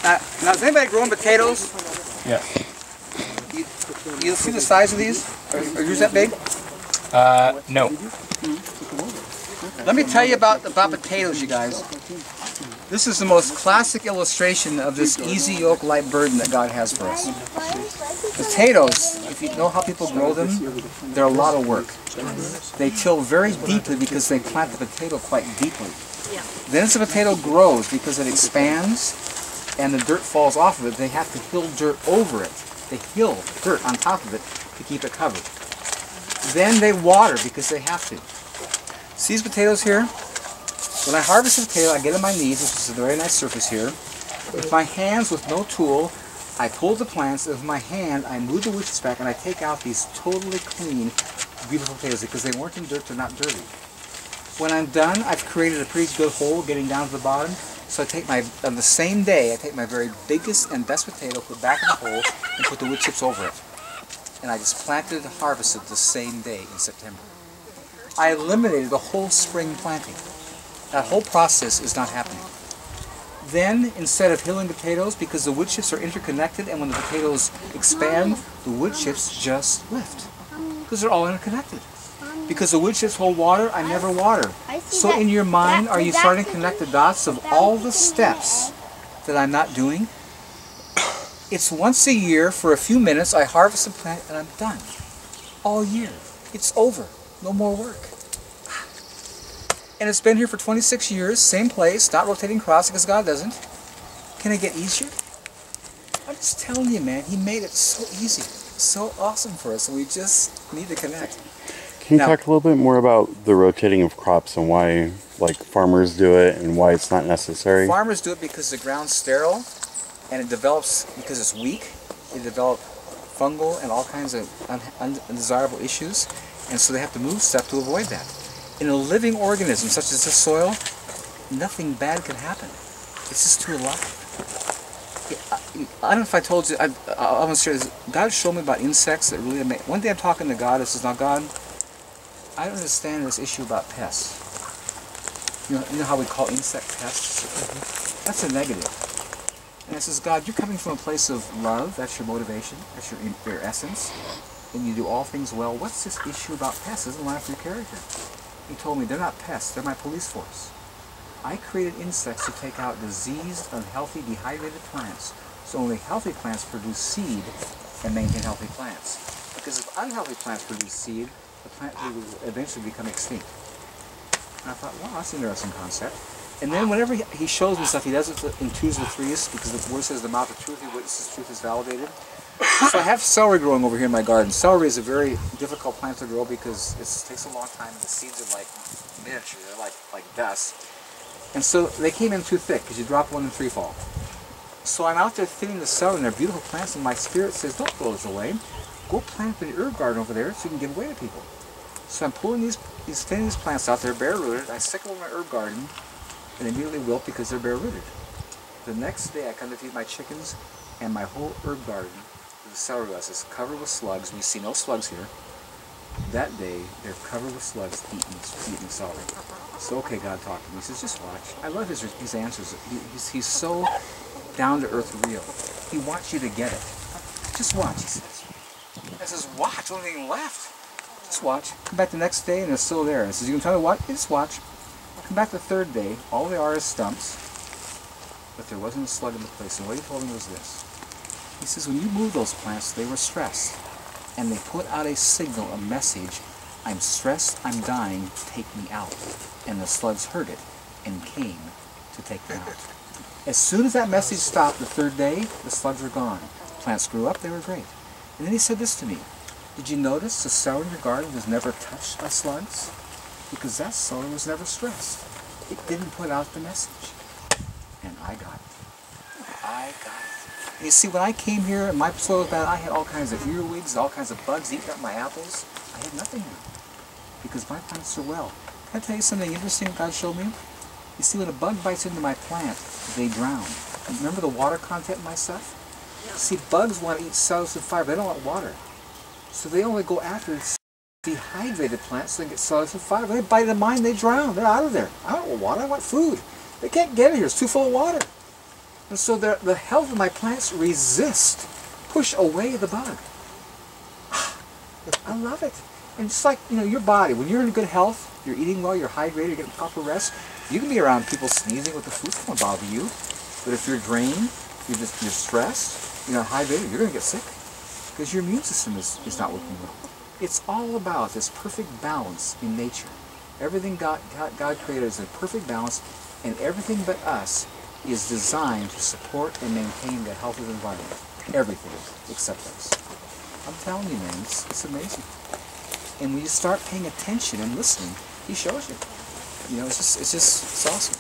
Now, has anybody grown potatoes? Yeah. You see the size of these? Are yours that big? No. Let me tell you about potatoes, you guys. This is the most classic illustration of this easy yoke light burden that God has for us. Potatoes, if you know how people grow them, they're a lot of work. They till very deeply because they plant the potato quite deeply. Then as the potato grows, because it expands and the dirt falls off of it, they have to hill dirt over it. They hill dirt on top of it to keep it covered. Then they water because they have to. See these potatoes here? When I harvest a potato, I get on my knees, which is a very nice surface here. With my hands, with no tool, I pull the plants. With my hand, I move the wood chips back, and I take out these totally clean, beautiful potatoes because they weren't in dirt, they're not dirty. When I'm done, I've created a pretty good hole getting down to the bottom. So I take on the same day, I take my very biggest and best potato, put it back in the hole, and put the wood chips over it. And I just planted and harvested the same day in September. I eliminated the whole spring planting. That whole process is not happening. Then, instead of hilling potatoes, because the wood chips are interconnected, and when the potatoes expand, the wood chips just lift. Because they're all interconnected. Because the wood chips hold water, I never water. So in your mind, are you starting to connect the dots of all the steps that I'm not doing? It's once a year, for a few minutes, I harvest and plant, and I'm done. All year. It's over. No more work. And it's been here for 26 years, same place, not rotating cross because God doesn't. Can it get easier? I'm just telling you, man, He made it so easy, so awesome for us, and we just need to connect. Can you talk a little bit more about the rotating of crops and why, like, farmers do it and why it's not necessary? Farmers do it because the ground's sterile, and it develops, because it's weak, they develop fungal and all kinds of undesirable issues, and so they have to move stuff to avoid that. In a living organism such as this soil, nothing bad can happen. It's just too alive. I don't know if I told you, I want to share this. God showed me about insects that really make. One day I'm talking to God, I says, now God, I don't understand this issue about pests. You know how we call insect pests? That's a negative. And I says, God, you're coming from a place of love, that's your motivation, that's your essence, and you do all things well. What's this issue about pests? It doesn't line up with your character. He told me, they're not pests, they're my police force. I created insects to take out diseased, unhealthy, dehydrated plants, so only healthy plants produce seed and maintain healthy plants. Because if unhealthy plants produce seed, the plant will eventually become extinct. And I thought, wow, that's an interesting concept. And then whenever he shows me stuff, he does it in twos or threes, because the word says the mouth of truth, he witnesses truth is validated. So I have celery growing over here in my garden. Celery is a very difficult plant to grow because it takes a long time, and the seeds are like miniature, they're like dust. And so they came in too thick, because you drop one and three fall. So I'm out there thinning the celery, and they're beautiful plants, and my spirit says, don't throw those away. Go plant them in the herb garden over there so you can give away to people. So I'm pulling thinning these plants out, they're bare rooted, I stick them in my herb garden, and they immediately wilt because they're bare rooted. The next day I come to feed my chickens, and my whole herb garden, the celery lettuce, is covered with slugs. We see no slugs here. That day, they're covered with slugs eating celery. So, okay, God talked to me. He says, just watch. I love his answers. He's so down-to-earth real. He wants you to get it. Just watch, he says. I says, watch, only thing left. Just watch. Come back the next day, and it's still there. I says, you can tell me what? Just watch. Come back the third day, all they are is stumps, but there wasn't a slug in the place. And what he told me was this. He says, when you moved those plants, they were stressed, and they put out a signal, a message, I'm stressed, I'm dying, take me out. And the slugs heard it and came to take them out. As soon as that message stopped the third day, the slugs were gone. Plants grew up, they were great. And then he said this to me, did you notice the celery in your garden was never touched by slugs? Because that celery was never stressed. It didn't put out the message. And I got it. I got it. And you see, when I came here and my soil was bad, I had all kinds of earwigs, all kinds of bugs eating up my apples. I had nothing here. Because my plants are well. Can I tell you something interesting God showed me? You see, when a bug bites into my plant, they drown. Remember the water content in my stuff? Yeah. See, bugs want to eat cellulose and fiber. They don't want water. So they only go after dehydrated plants so they get cellulose and fiber. They bite into mine, they drown. They're out of there. I don't want water, I want food. They can't get it here. It's too full of water. And so the health of my plants push away the bug. I love it. And just like, you know, your body, when you're in good health, you're eating well, you're hydrated, you're getting proper rest, you can be around people sneezing with the food, it won't bother you. But if you're drained, you're stressed, you're not hydrated, you're going to get sick. Because your immune system is not working well. It's all about this perfect balance in nature. Everything God created is a perfect balance, and everything but us is designed to support and maintain the health of the environment. Everything except us. I'm telling you, man, it's amazing. And when you start paying attention and listening, he shows you. You know, it's awesome.